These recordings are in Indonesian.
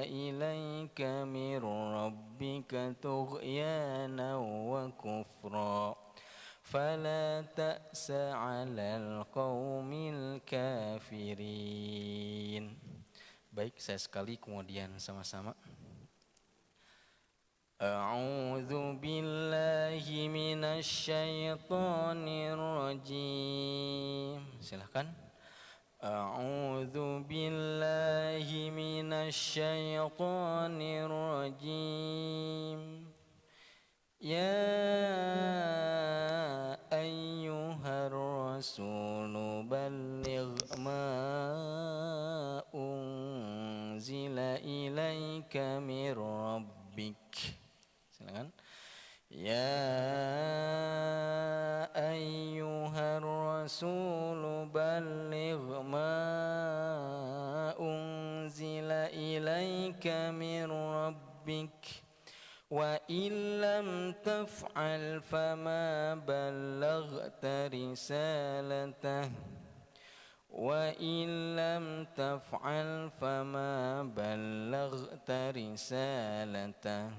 إليك من ربك طغيانا وكفرا فلا تأس على القوم الكافرين. Baik, saya sekali kemudian sama-sama. A'udzu billahi minasy syaithanir rajim. Silakan. A'udzu billahi minasy syaithanir rajim. Ya ayyuhar rasul balligh ma unzila ilaika mir rabbik. Silakan. Ya ayyuhar rasul balligh ma unzila ilaika mir rabbik wa illam taf'al fama ballaghta risalatah wa illam taf'al fama ballaghta risalatah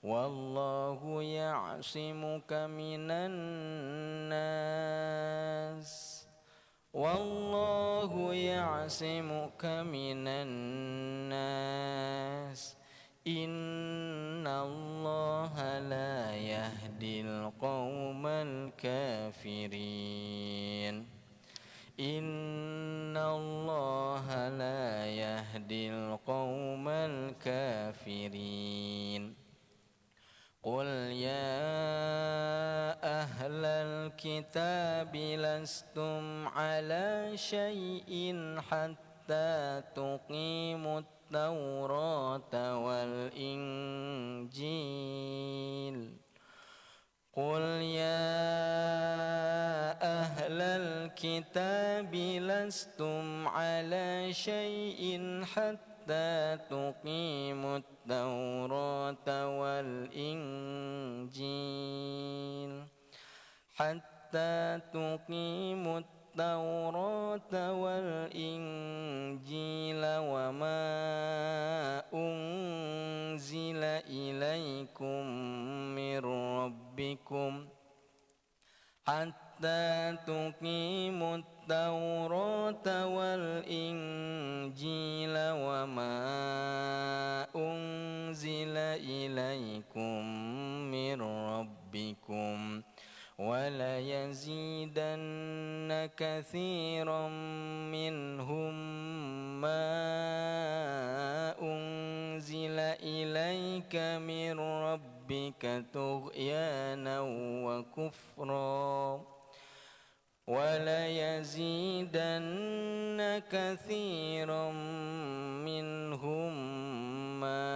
wallahu ya'simuka minan nas wallahu ya'simuka minan nas innallaha la yahdil qaumal kafirin innallaha la yahdil qaumal kafirin. Qul ya ahlal kitab lastum ala syai'in hatta tuqimut Taurata wal Injil. Qul ya ahlal kitab lastum ala syai'in hatta tuqimut Taurata wal Injil. Hatta tuqimut Taurata wal Injila wa ma unzila ilaikum mir rabbikum hatta tuqimut Taurata wal Injila wa ma unzila ilaikum mir rabbikum wala yazidanna katsiran minhum ma unzila ilaika min rabbika tughyana wa kufra wala yazidanna katsiran minhum ma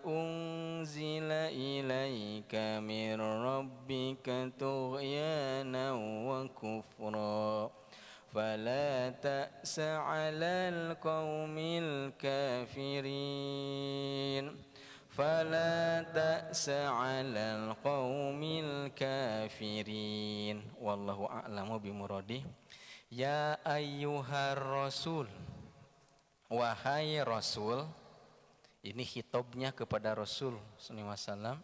unzila ilaika min rabbika tughyana wa kufra fala ta'sa 'alal qaumil kafirin fala ta'sa 'alal qaumil kafirin wallahu a'lamu bimuradih. Ya ayyuhar rasul, wahai rasul. Ini hitobnya kepada Rasul sallallahu alaihi wasallam,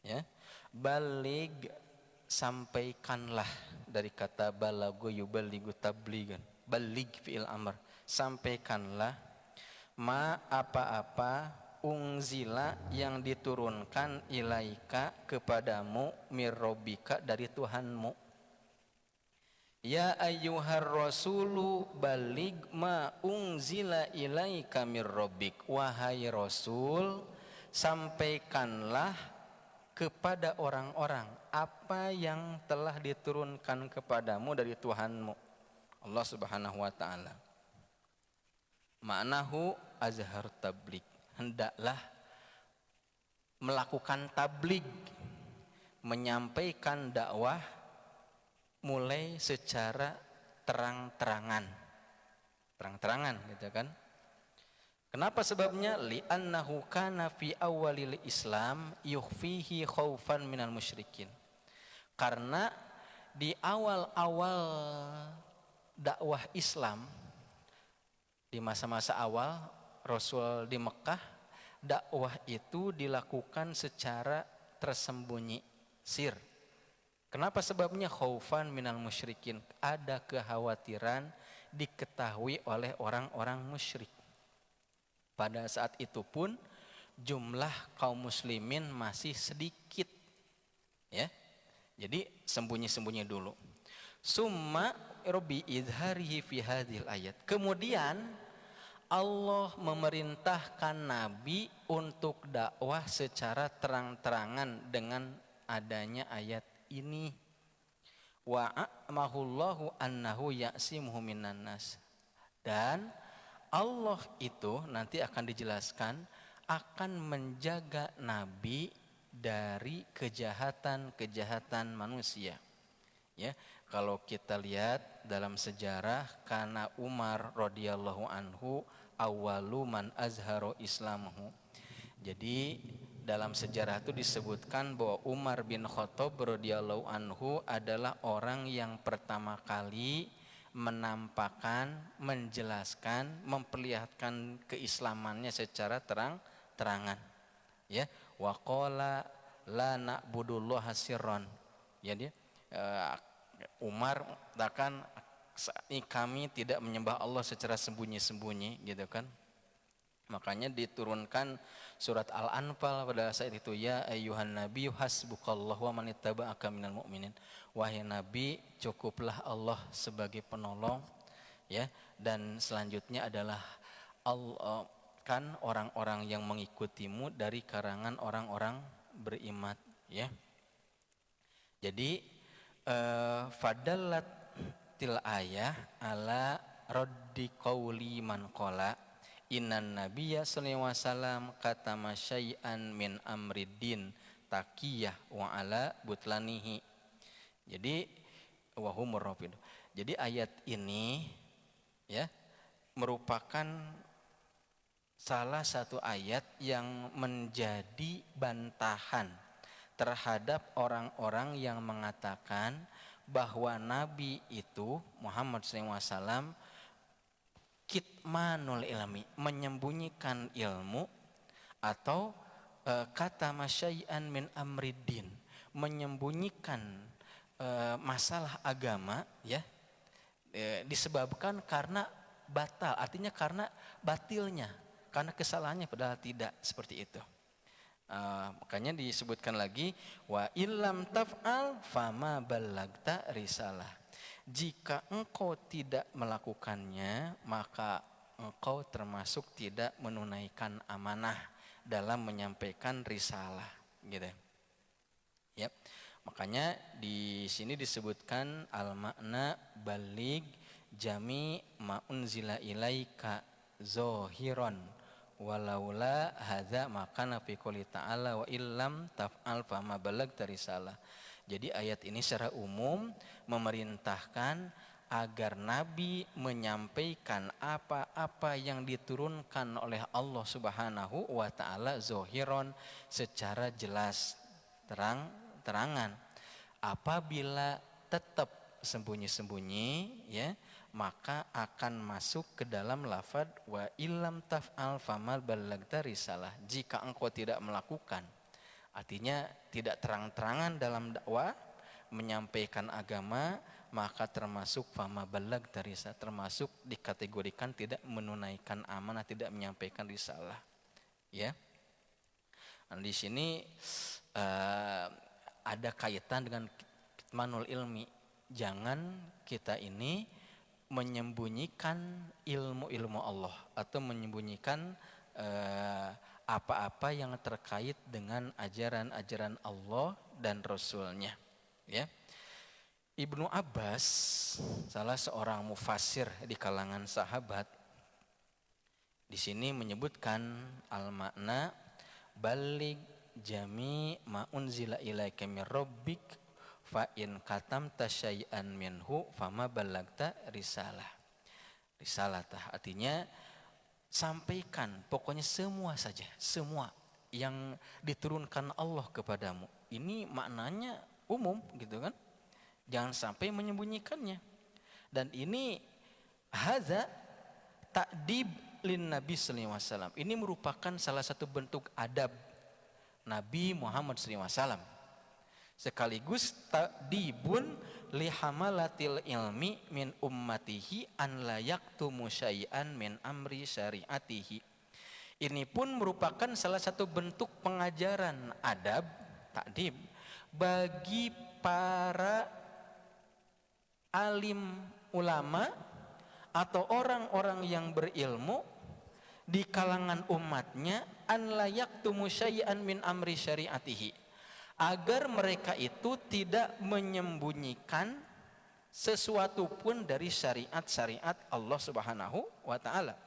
ya. Balig, sampaikanlah, dari kata balago yuballigu tabligan. Balig fi'il amr, sampaikanlah ma apa-apa unzila yang diturunkan ilaika kepadamu mirrobika dari Tuhanmu. Ya ayyuhar rasulu balig ma unzila ilaika mir rabbik. Wahai Rasul, sampaikanlah kepada orang-orang apa yang telah diturunkan kepadamu dari Tuhanmu Allah Subhanahu wa taala. Ma'nahu azhar tabligh, hendaklah melakukan tabligh, menyampaikan dakwah mulai secara terang-terangan gitu kan. Kenapa sebabnya? Li'annahu kana fi awalil Islam yukhfihi khaufan minal musyrikin. Karena di awal-awal dakwah Islam, di masa-masa awal Rasul di Mekah, dakwah itu dilakukan secara tersembunyi, sir. Kenapa sebabnya? Khaufan minal musyrikin, ada kekhawatiran diketahui oleh orang-orang musyrik. Pada saat itu pun jumlah kaum muslimin masih sedikit, ya. Jadi sembunyi-sembunyi dulu. Summa robi idharihi fi hadhil ayat. Kemudian Allah memerintahkan Nabi untuk dakwah secara terang-terangan dengan adanya ayat ini. Wa a'mahullahu annahu ya'simuhu minan nas. Dan Allah itu nanti akan dijelaskan akan menjaga Nabi dari kejahatan-kejahatan manusia. Ya, kalau kita lihat dalam sejarah, karena Umar radhiyallahu anhu awwalu man azharu islamahu. Jadi dalam sejarah itu disebutkan bahwa Umar bin Khattab radhiyallahu anhu adalah orang yang pertama kali menampakkan, menjelaskan, memperlihatkan keislamannya secara terang-terangan. Ya, wa qala la na'budullaha sirran. Ya, dia Umar katakan kami tidak menyembah Allah secara sembunyi-sembunyi, gitu kan. Makanya diturunkan surat Al-Anfal pada saat itu, ya ayyuhan nabi hasbukallahu wa man ittaba'aka minal mu'minin. Wahai nabi, cukuplah Allah sebagai penolong, ya. Dan selanjutnya adalah Allah kan orang-orang yang mengikutimu dari karangan orang-orang beriman, ya. Jadi fadallat til ayah ala raddi qauli man qala innan nabiyya sallallahu alaihi wasallam katama syai'an min amriddin taqiyah wa ala butlanihi. Jadi wa humur rafid. Jadi ayat ini, ya, merupakan salah satu ayat yang menjadi bantahan terhadap orang-orang yang mengatakan bahwa Nabi itu Muhammad SAW kitmanul ilmi, menyembunyikan ilmu, atau kata masyai'an min amriddin, menyembunyikan masalah agama, ya, disebabkan karena batal, artinya karena batilnya, karena kesalahannya, padahal tidak seperti itu. Makanya disebutkan lagi wa illam taf'al fama ballagta risalah. Jika engkau tidak melakukannya, maka engkau termasuk tidak menunaikan amanah dalam menyampaikan risalah, gitu. Ya. Makanya di sini disebutkan al-makna balig jami ma unzila ilaika zohiron walaula hadza maka fi qouli ta'ala wa illam taf'al fama balagta risalah. Jadi ayat ini secara umum memerintahkan agar Nabi menyampaikan apa-apa yang diturunkan oleh Allah Subhanahu wa taala zohiron, secara jelas, terang-terangan. Apabila tetap sembunyi-sembunyi, ya, maka akan masuk ke dalam lafaz wa illam taf'al famal ballagta risalah. Jika engkau tidak melakukan, artinya tidak terang-terangan dalam dakwah menyampaikan agama, maka termasuk fama ballagta risalah, termasuk dikategorikan tidak menunaikan amanah, tidak menyampaikan risalah, ya. Nah, di sini ada kaitan dengan kitmanul ilmi. Jangan kita ini menyembunyikan ilmu-ilmu Allah atau menyembunyikan apa-apa yang terkait dengan ajaran-ajaran Allah dan Rasulnya, ya. Ibnu Abbas, salah seorang mufassir di kalangan sahabat, di sini menyebutkan al-makna balig jami ma unzila ilaika mir rabbik fa in katamta syai'an minhu fama ballagta risalah. Risalatah artinya sampaikan pokoknya semua saja, semua yang diturunkan Allah kepadamu. Ini maknanya umum, gitu kan? Jangan sampai menyembunyikannya. Dan ini hadza ta'dib lin Nabi sallallahu alaihi wasallam. Ini merupakan salah satu bentuk adab Nabi Muhammad sallallahu alaihi wasallam. Sekaligus ta'dibun li hamalatil ilmi min ummatihi an la yaktumu syai'an min amri syariatihi. Ini pun merupakan salah satu bentuk pengajaran adab, ta'dib bagi para alim ulama atau orang-orang yang berilmu di kalangan umatnya, an la yaktumu syai'an min amri syariatihi, agar mereka itu tidak menyembunyikan sesuatu pun dari syariat-syariat Allah Subhanahu wa taala.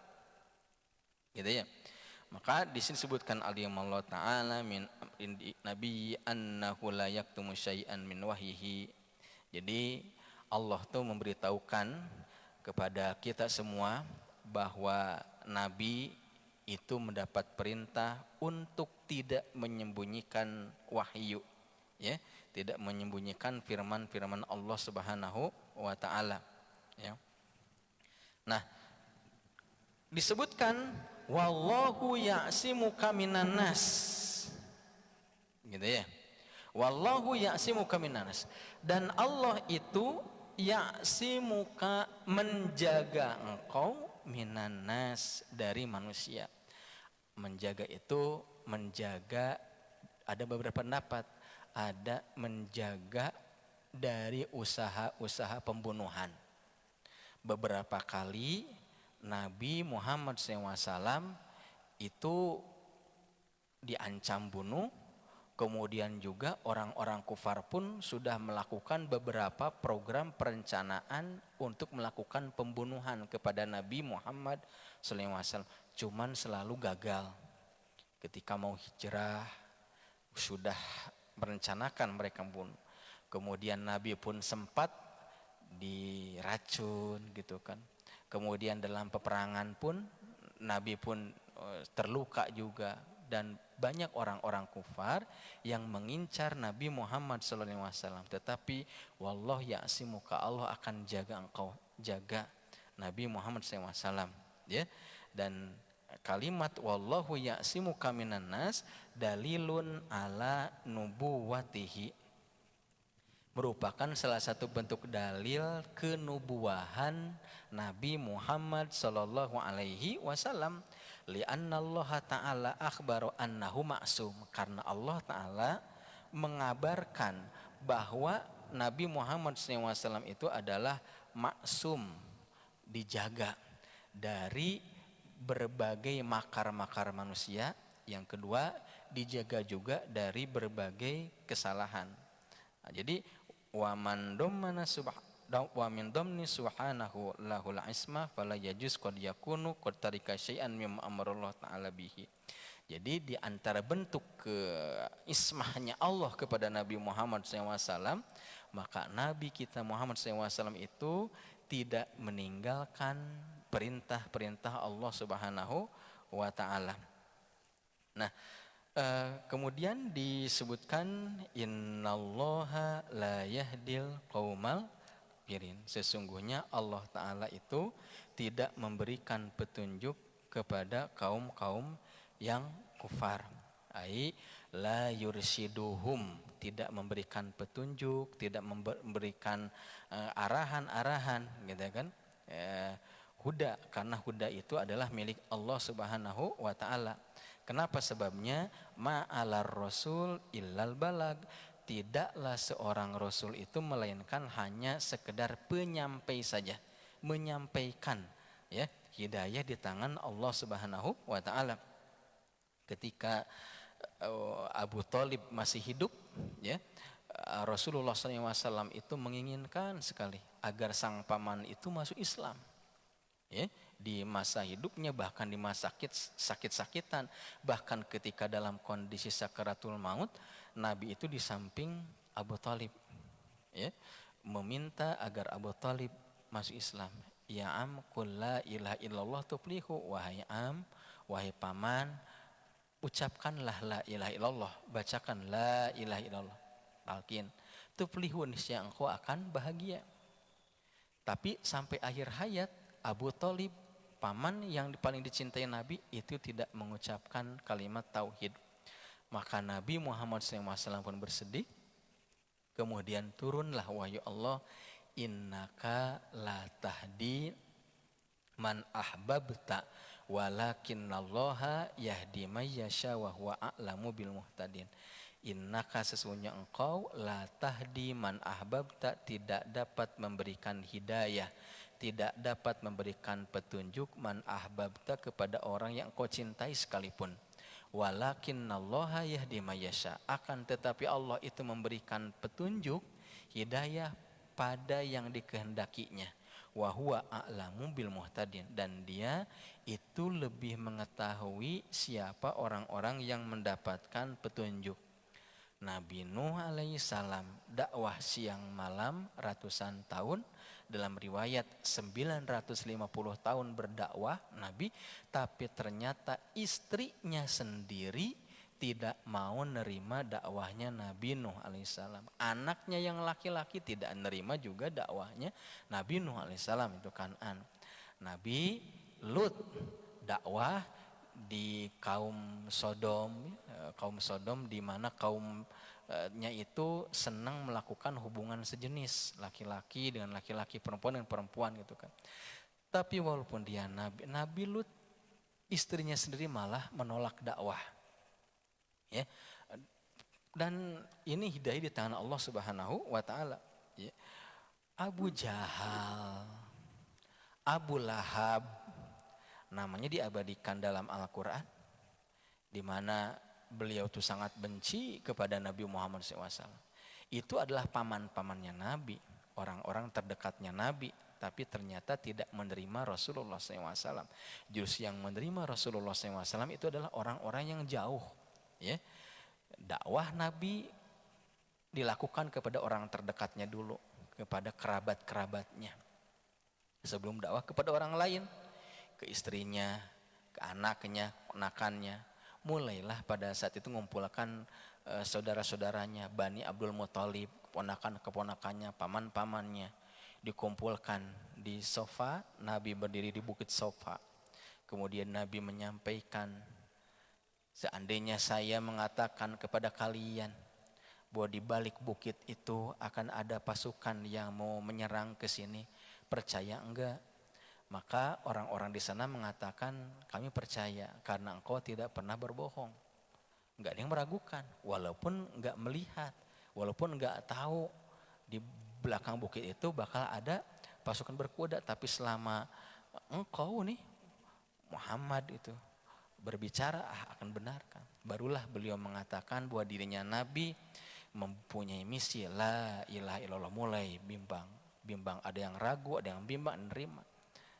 Gitu ya. Maka di sini sebutkan Allah taala min nabi annahu la yaktumu syai'an min wahyihi. Jadi Allah tuh memberitahukan kepada kita semua bahwa nabi itu mendapat perintah untuk tidak menyembunyikan wahyu, ya, tidak menyembunyikan firman-firman Allah Subhanahu wa taala, ya. Nah, disebutkan wallahu ya'simuka minan nas, gitu ya. Wallahu ya'simuka minan nas, dan Allah itu ya'simuka menjaga engkau minan nas dari manusia. Menjaga itu menjaga, ada beberapa pendapat, ada menjaga dari usaha-usaha pembunuhan. Beberapa kali Nabi Muhammad SAW itu diancam bunuh, kemudian juga orang-orang kufar pun sudah melakukan beberapa program perencanaan untuk melakukan pembunuhan kepada Nabi Muhammad SAW. Cuman selalu gagal. Ketika mau hijrah sudah merencanakan mereka bunuh. Kemudian Nabi pun sempat diracun gitu kan. Kemudian dalam peperangan pun Nabi pun terluka juga, dan banyak orang-orang kufar yang mengincar Nabi Muhammad SAW. Tetapi wallah ya'simuka, Allah akan jaga engkau, jaga Nabi Muhammad SAW, ya. Dan kalimat wallahu ya'simuka minan nas dalilun ala nubuwatihi, merupakan salah satu bentuk dalil kenubuahan Nabi Muhammad sallallahu alaihi wasallam. Li'anna Allah ta'ala akhbaru annahu ma'sum, karena Allah ta'ala mengabarkan bahwa Nabi Muhammad SAW itu adalah maksum, dijaga dari berbagai makar-makar manusia. Yang kedua, dijaga juga dari berbagai kesalahan. Nah, jadi wa man dhammana wa min dhamni subhanahu lahul isma fala yajuz qad yakunu qad tarika syai'an mimma amarallahu ta'ala bihi. Jadi di antara bentuk keismahnya Allah kepada Nabi Muhammad SAW, maka Nabi kita Muhammad SAW itu tidak meninggalkan perintah-perintah Allah Subhanahu wa ta'ala. Nah, kemudian disebutkan innallaha la yahdil qaumal kafirin, sesungguhnya Allah Ta'ala itu tidak memberikan petunjuk kepada kaum-kaum yang kufar. Ai la yursyiduhum, tidak memberikan petunjuk, tidak memberikan arahan-arahan, gitu kan. Huda, karena huda itu adalah milik Allah Subhanahu wa Ta'ala. Kenapa sebabnya? Ma'alar rasul illal balag, tidaklah seorang rasul itu melainkan hanya sekedar penyampai saja, menyampaikan, ya, hidayah di tangan Allah Subhanahu wa taala. Ketika Abu Thalib masih hidup, ya, Rasulullah SAW itu menginginkan sekali agar sang paman itu masuk Islam, ya, di masa hidupnya, bahkan di masa sakit-sakitan, bahkan ketika dalam kondisi sakaratul maut, Nabi itu di samping Abu Thalib, ya, meminta agar Abu Thalib masuk Islam. Ya am qul la ilaha illallah tuflihu, wahai am, wahai paman, ucapkanlah la ilaha illallah, bacakan la ilaha illallah, talqin, tuflihu, niscaya engkau akan bahagia. Tapi sampai akhir hayat Abu Thalib paman yang paling dicintai Nabi itu tidak mengucapkan kalimat tauhid. Maka Nabi Muhammad SAW pun bersedih. Kemudian turunlah wahyu Allah, innaka la tahdi man ahbabta walakinnallaha yahdi may yasha wa huwa a'lamu bil muhtadin. Innaka sesungguhnya engkau la tahdi man ahbabta tidak dapat memberikan hidayah, tidak dapat memberikan petunjuk man ahbabta kepada orang yang engkau cintai sekalipun. Walakinnallaha yahdi may yasha, akan tetapi Allah itu memberikan petunjuk hidayah pada yang dikehendakinya. Wa huwa a'lamu bil muhtadin, dan dia itu lebih mengetahui siapa orang-orang yang mendapatkan petunjuk. Nabi Nuh alaihissalam dakwah siang malam ratusan tahun, dalam riwayat 950 tahun berdakwah Nabi, tapi ternyata istrinya sendiri tidak mau nerima dakwahnya Nabi Nuh alaihissalam. Anaknya yang laki-laki tidak nerima juga dakwahnya Nabi Nuh alaihissalam, itu Kan'an. Nabi Lut dakwah di kaum Sodom, di mana kaumnya itu senang melakukan hubungan sejenis, laki-laki dengan laki-laki, perempuan dengan perempuan gitu kan. Tapi walaupun dia Nabi Lut, istrinya sendiri malah menolak dakwah. Ya. Dan ini hidayah di tangan Allah Subhanahu wa taala. Ya. Abu Jahal, Abu Lahab, namanya diabadikan dalam Al-Quran, di mana beliau itu sangat benci kepada Nabi Muhammad SAW. Itu adalah paman-pamannya Nabi, orang-orang terdekatnya Nabi, tapi ternyata tidak menerima Rasulullah SAW. Justru yang menerima Rasulullah SAW itu adalah orang-orang yang jauh. Ya. Dakwah Nabi dilakukan kepada orang terdekatnya dulu, kepada kerabat-kerabatnya, sebelum dakwah kepada orang lain, ke istrinya, ke anaknya, ponakannya. Mulailah pada saat itu mengumpulkan saudara-saudaranya, Bani Abdul Muthalib, keponakan-keponakannya, paman-pamannya, dikumpulkan di Sofa. Nabi berdiri di bukit Sofa. Kemudian Nabi menyampaikan, seandainya saya mengatakan kepada kalian bahwa di balik bukit itu akan ada pasukan yang mau menyerang ke sini, percaya enggak? Maka orang-orang di sana mengatakan, kami percaya karena engkau tidak pernah berbohong. Enggak ada yang meragukan, walaupun enggak melihat, walaupun enggak tahu di belakang bukit itu bakal ada pasukan berkuda, tapi selama engkau nih Muhammad itu berbicara, akan benarkan. Barulah beliau mengatakan bahwa dirinya Nabi mempunyai misi la ilaha illallah. Mulai bimbang, ada yang ragu, ada yang bimbang, nerima.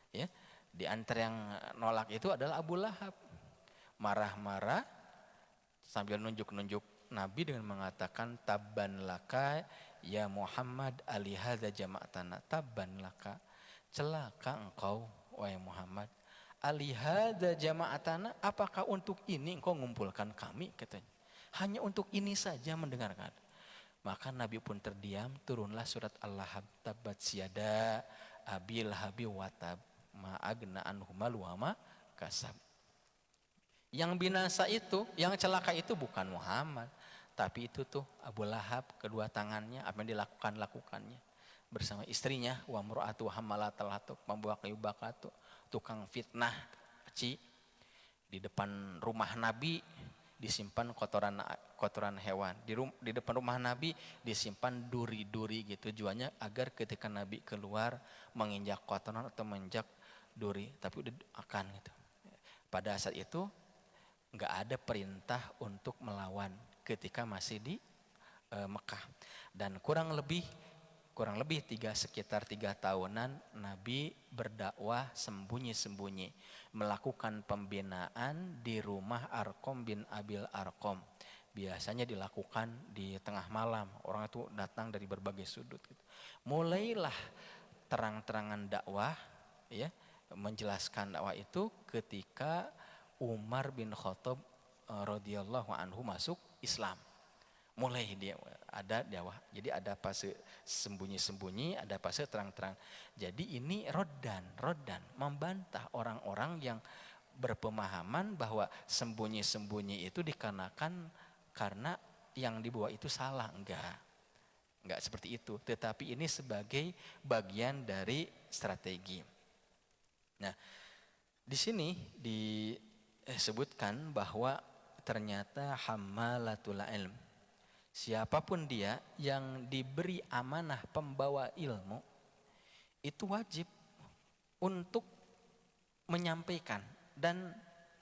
Ya, di antara yang nolak itu adalah Abu Lahab. Marah-marah sambil nunjuk-nunjuk Nabi dengan mengatakan, tabban laka ya Muhammad alihadza jama'tana. Tabban laka, celaka engkau wahai Muhammad, alihadza jama'tana, apakah untuk ini engkau mengumpulkan kami, katanya. Hanya untuk ini saja mendengarkan. Maka Nabi pun terdiam. Turunlah surat Al-Lahab, tabbat siyada abil habi watab ma'agna anhu malu wa ma kasab. Yang binasa itu, yang celaka itu bukan Muhammad, tapi itu tuh Abu Lahab, kedua tangannya, apa yang lakukannya bersama istrinya, wa mur'atu hammalatal hatab, membawa kayu bakar, tukang fitnah, di depan rumah Nabi disimpan kotoran hewan. Di depan rumah Nabi disimpan duri-duri gitu, tujuannya agar ketika Nabi keluar menginjak kotoran atau menginjak duri, tapi udah akan gitu. Pada saat itu nggak ada perintah untuk melawan ketika masih di Mekah. Dan kurang lebih sekitar 3 tahunan Nabi berdakwah sembunyi-sembunyi, melakukan pembinaan di rumah Arqam bin Abil Arqam. Biasanya dilakukan di tengah malam, orang itu datang dari berbagai sudut gitu. Mulailah terang-terangan dakwah, ya, menjelaskan dakwah itu ketika Umar bin Khattab radhiyallahu anhu masuk Islam. Mulai dia ada dakwah. Jadi ada fase sembunyi-sembunyi, ada fase terang-terang. Jadi ini rodan membantah orang-orang yang berpemahaman bahwa sembunyi-sembunyi itu dikarenakan karena yang dibawa itu salah. Enggak seperti itu, tetapi ini sebagai bagian dari strategi. Nah, di sini disebutkan bahwa ternyata hammalatul ilm, siapapun dia yang diberi amanah pembawa ilmu, itu wajib untuk menyampaikan dan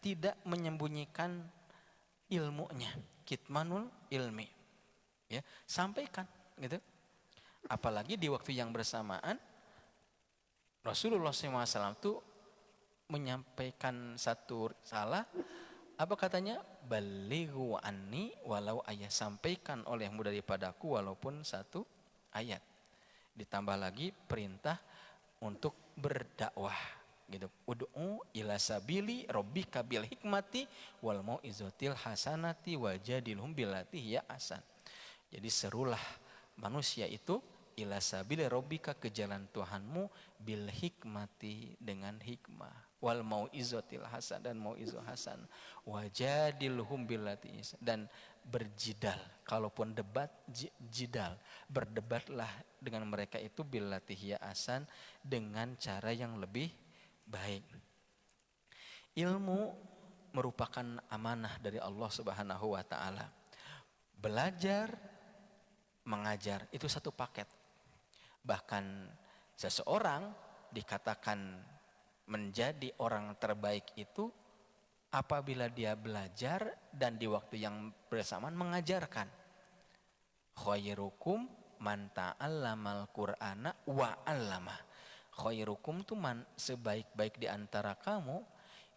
tidak menyembunyikan ilmunya. Kitmanul ilmi, ya, sampaikan gitu. Apalagi di waktu yang bersamaan Rasulullah SAW itu menyampaikan satu salah, apa katanya? Balighu anni walau ayat, sampaikan olehmu daripadaku walaupun satu ayat. Ditambah lagi perintah untuk berdakwah gitu. Ud'u ila sabili rabbika bil hikmati wal mau'izatil hasanati wajadilhum billati hiya ahsan. Jadi serulah manusia itu ila sabili rabbika, ke jalan Tuhanmu, bil hikmati, dengan hikmah, wal mau'izatil hasan, dan mau'izah hasan, wajadilhum billati, dan berjidal, kalaupun debat jidal, berdebatlah dengan mereka itu billati hiya ahsan, dengan cara yang lebih baik. Ilmu merupakan amanah dari Allah Subhanahu wa taala. Belajar, mengajar itu satu paket. Bahkan seseorang dikatakan menjadi orang terbaik itu apabila dia belajar dan di waktu yang bersamaan mengajarkan. Khairukum man ta'allamal Qur'ana wa 'allama. Khairukum itu sebaik-baik di antara kamu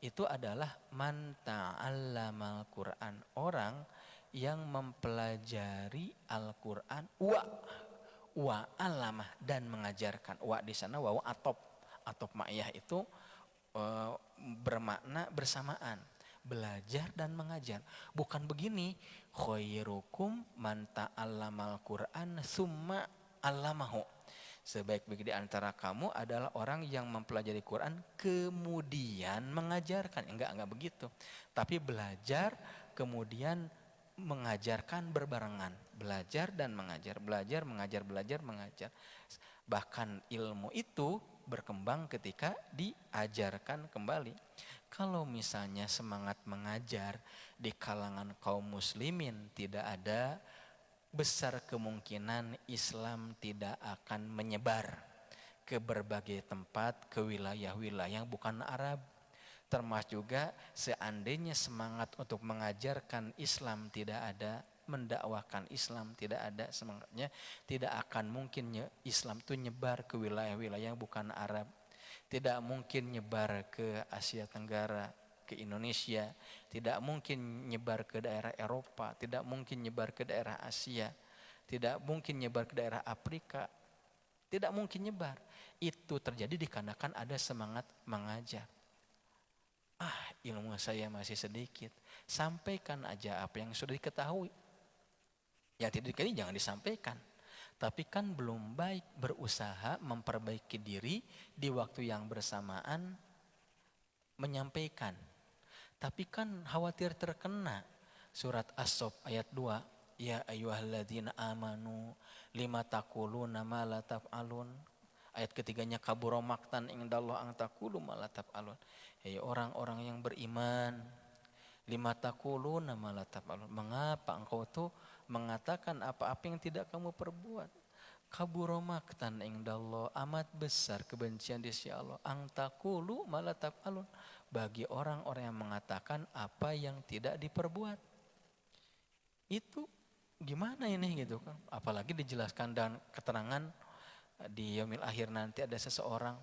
itu adalah man ta'allamal Qur'an, orang yang mempelajari Al-Qur'an wa 'allama, dan mengajarkan. Wa di sana wawu atop ma'iyah itu bermakna bersamaan, belajar dan mengajar. Bukan begini, khairukum man ta'allamal Qur'an summa 'allamahu. Sebaik-baik di antara kamu adalah orang yang mempelajari Quran kemudian mengajarkan. Enggak begitu. Tapi belajar kemudian mengajarkan berbarengan. Belajar dan mengajar, belajar, mengajar, belajar, mengajar. Bahkan ilmu itu berkembang ketika diajarkan kembali. Kalau misalnya semangat mengajar di kalangan kaum muslimin tidak ada, besar kemungkinan Islam tidak akan menyebar ke berbagai tempat, ke wilayah-wilayah yang bukan Arab. Termasuk juga seandainya semangat untuk mengajarkan Islam tidak ada, mendakwakan Islam tidak ada semangatnya, tidak akan mungkin Islam itu nyebar ke wilayah-wilayah yang bukan Arab. Tidak mungkin nyebar ke Asia Tenggara, ke Indonesia, tidak mungkin nyebar ke daerah Eropa, tidak mungkin nyebar ke daerah Asia, tidak mungkin nyebar ke daerah Afrika, tidak mungkin nyebar. Itu terjadi dikarenakan ada semangat mengajar. Ilmu saya masih sedikit, sampaikan aja apa yang sudah diketahui. Yang tidak diketahui jangan disampaikan. Tapi kan belum baik berusaha memperbaiki diri di waktu yang bersamaan menyampaikan. Tapi kan khawatir terkena. Surat As-Sof ayat 2. Ya ayyuhalladzina amanu lima taquluna ma la taf'alun. Ayat ketiganya kabura maqtan indallah ang taqulu ma la taf'alun. Hei orang-orang yang beriman, lima taquluna ma la taf'alun. Mengapa engkau tuh mengatakan apa-apa yang tidak kamu perbuat? Kabura maqtan indallah, amat besar kebencian di sisi Allah. Ang taqulu ma la taf'alun, bagi orang-orang yang mengatakan apa yang tidak diperbuat. Itu gimana ini gitu kan? Apalagi dijelaskan dan keterangan di yaumil akhir nanti ada seseorang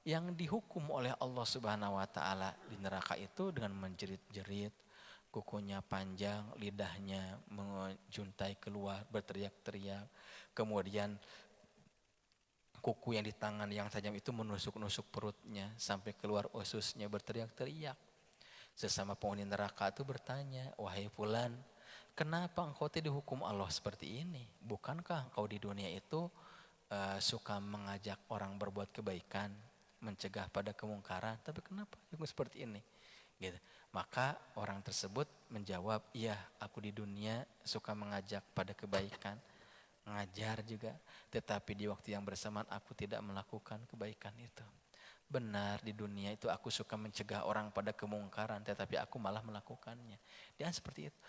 yang dihukum oleh Allah Subhanahu wa taala di neraka itu dengan menjerit-jerit, kukunya panjang, lidahnya menjuntai keluar, berteriak-teriak. Kemudian kuku yang di tangan yang tajam itu menusuk-nusuk perutnya sampai keluar ususnya, berteriak-teriak. Sesama penghuni neraka itu bertanya, wahai fulan, kenapa engkau dihukum Allah seperti ini? Bukankah engkau di dunia itu suka mengajak orang berbuat kebaikan, mencegah pada kemungkaran, tapi kenapa hukum seperti ini? Gitu. Maka orang tersebut menjawab, iya, aku di dunia suka mengajak pada kebaikan, ngajar juga, tetapi di waktu yang bersamaan aku tidak melakukan kebaikan itu. Benar, di dunia itu aku suka mencegah orang pada kemungkaran, tetapi aku malah melakukannya. Dan seperti itu.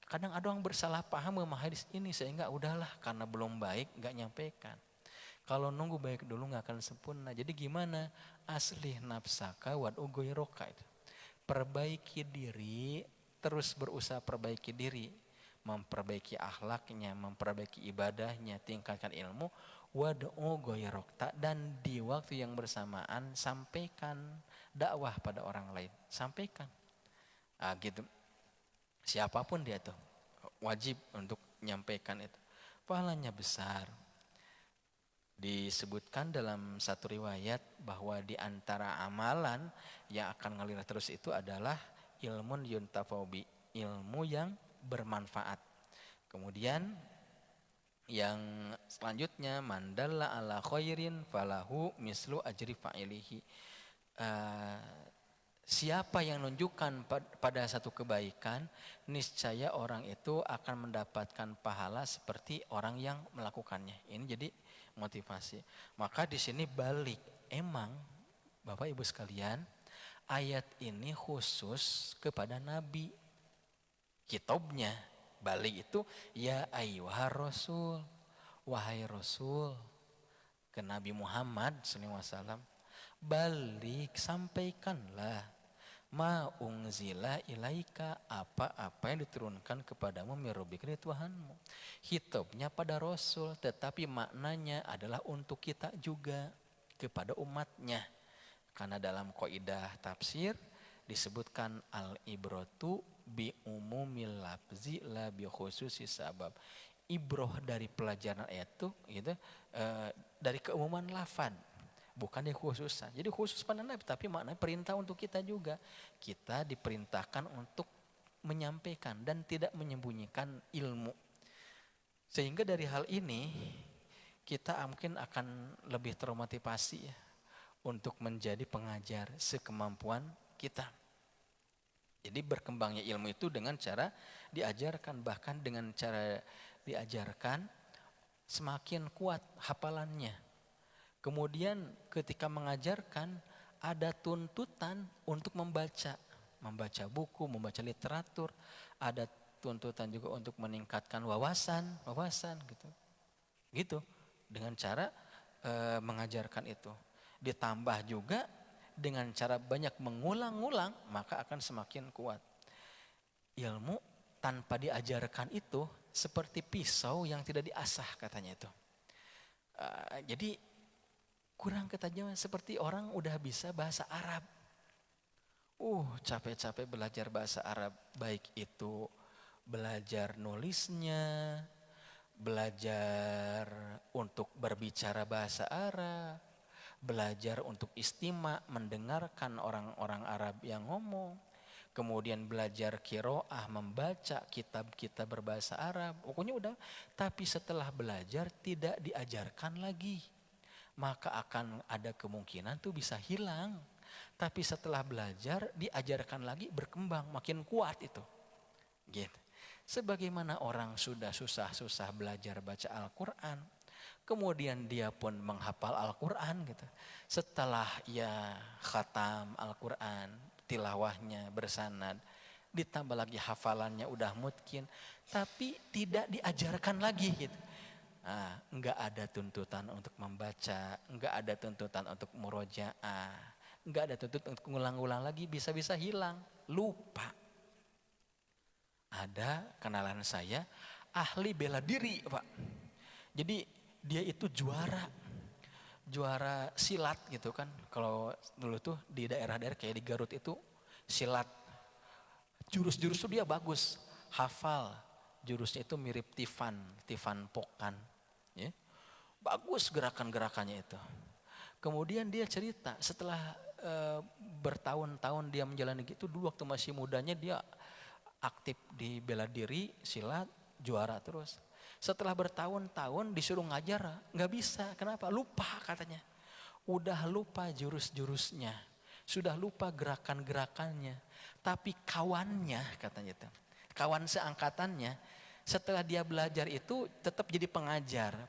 Kadang ada orang bersalah paham memahami ini sehingga udahlah karena belum baik nggak nyampaikan. Kalau nunggu baik dulu nggak akan sempurna. Jadi gimana? Aslih nafsaka wad ugoiroka itu. Perbaiki diri, terus berusaha perbaiki diri. Memperbaiki akhlaknya, memperbaiki ibadahnya, tingkatkan ilmu. Wad'u goyrokta, dan di waktu yang bersamaan sampaikan dakwah pada orang lain, sampaikan gitu, siapapun dia tuh wajib untuk menyampaikan itu, pahalanya besar. Disebutkan dalam satu riwayat bahwa di antara amalan yang akan ngalir terus itu adalah ilmun yuntafaubi, ilmu yang bermanfaat. Kemudian yang selanjutnya, mandalla ala khairin falahu mislu ajri fa'ilihi. Siapa yang menunjukkan pada satu kebaikan, niscaya orang itu akan mendapatkan pahala seperti orang yang melakukannya. Ini jadi motivasi. Maka di sini balik, emang Bapak Ibu sekalian, ayat ini khusus kepada Nabi. Kitabnya balik itu ya ayyuhar rasul, wahai rasul, ke Nabi Muhammad SAW, balik sampaikanlah ma unzila ilaika, apa-apa yang diturunkan kepadamu mirobik dari Tuhanmu. Hitabnya pada rasul, tetapi maknanya adalah untuk kita juga, kepada umatnya. Karena dalam kaidah tafsir disebutkan al-ibratu bi umumil lafzi la bi khususi sabab. Ibroh dari pelajaran itu gitu, dari keumuman lafaz, bukan yang khususan. Jadi khusus pada Nabi, tapi maknanya perintah untuk kita juga. Kita diperintahkan untuk menyampaikan dan tidak menyembunyikan ilmu. Sehingga dari hal ini kita mungkin akan lebih termotivasi ya, untuk menjadi pengajar sekemampuan kita. Jadi berkembangnya ilmu itu dengan cara diajarkan, bahkan dengan cara diajarkan semakin kuat hafalannya. Kemudian ketika mengajarkan ada tuntutan untuk membaca buku, membaca literatur, ada tuntutan juga untuk meningkatkan wawasan gitu. Gitu dengan cara mengajarkan itu. Ditambah juga dengan cara banyak mengulang-ulang, maka akan semakin kuat. Ilmu tanpa diajarkan itu seperti pisau yang tidak diasah katanya itu. Jadi kurang ketajaman, seperti orang udah bisa bahasa Arab. Capek-capek belajar bahasa Arab, baik itu belajar nulisnya, belajar untuk berbicara bahasa Arab, belajar untuk istima, mendengarkan orang-orang Arab yang ngomong, kemudian belajar qiraah, membaca kitab-kitab berbahasa Arab, pokoknya udah. Tapi setelah belajar tidak diajarkan lagi, maka akan ada kemungkinan tuh bisa hilang. Tapi setelah belajar diajarkan lagi, berkembang, makin kuat itu. Gitu. Sebagaimana orang sudah susah-susah belajar baca Al-Quran, kemudian dia pun menghafal Al-Quran gitu. Setelah ia khatam Al-Quran, tilawahnya bersanad, ditambah lagi hafalannya udah mungkin, tapi tidak diajarkan lagi gitu. Enggak ada tuntutan untuk membaca, enggak ada tuntutan untuk murojaah, enggak ada tuntutan untuk ngulang-ulang lagi, bisa-bisa hilang, lupa. Ada kenalan saya ahli bela diri, Pak. Jadi dia itu juara silat gitu kan. Kalau dulu tuh di daerah-daerah kayak di Garut itu silat, jurus-jurus tuh dia bagus, hafal. Jurusnya itu mirip Tifan Pokan, ya. Bagus gerakan-gerakannya itu. Kemudian dia cerita setelah bertahun-tahun dia menjalani gitu, dulu waktu masih mudanya dia aktif di bela diri, silat, juara terus. Setelah bertahun-tahun disuruh ngajar, nggak bisa. Kenapa? Lupa katanya. Udah lupa jurus-jurusnya. Sudah lupa gerakan-gerakannya. Tapi kawannya katanya itu. Kawan seangkatannya, setelah dia belajar itu tetap jadi pengajar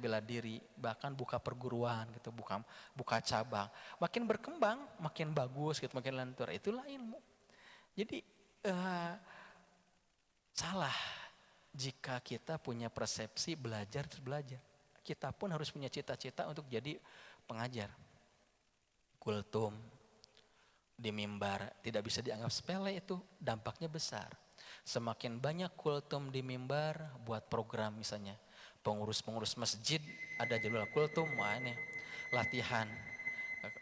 bela diri, bahkan buka perguruan gitu, buka cabang. Makin berkembang, makin bagus gitu, makin lentur. Itulah ilmu. Jadi salah jika kita punya persepsi belajar terus belajar. Kita pun harus punya cita-cita untuk jadi pengajar. Kultum di mimbar tidak bisa dianggap sepele, itu dampaknya besar. Semakin banyak kultum di mimbar buat program misalnya. Pengurus-pengurus masjid ada jadwal kultum, wah ini latihan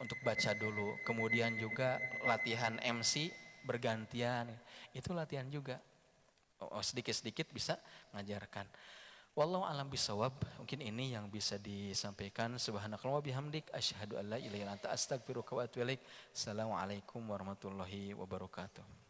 untuk baca dulu. Kemudian juga latihan MC bergantian. Itu latihan juga. Sedikit-sedikit bisa mengajarkan. Wallahu alam bisawab. Mungkin ini yang bisa disampaikan. Subhanakallah wa bihamdik asyhadu an la ilaha illa anta astaghfiruka wa atubu ilaik. Assalamualaikum warahmatullahi wabarakatuh.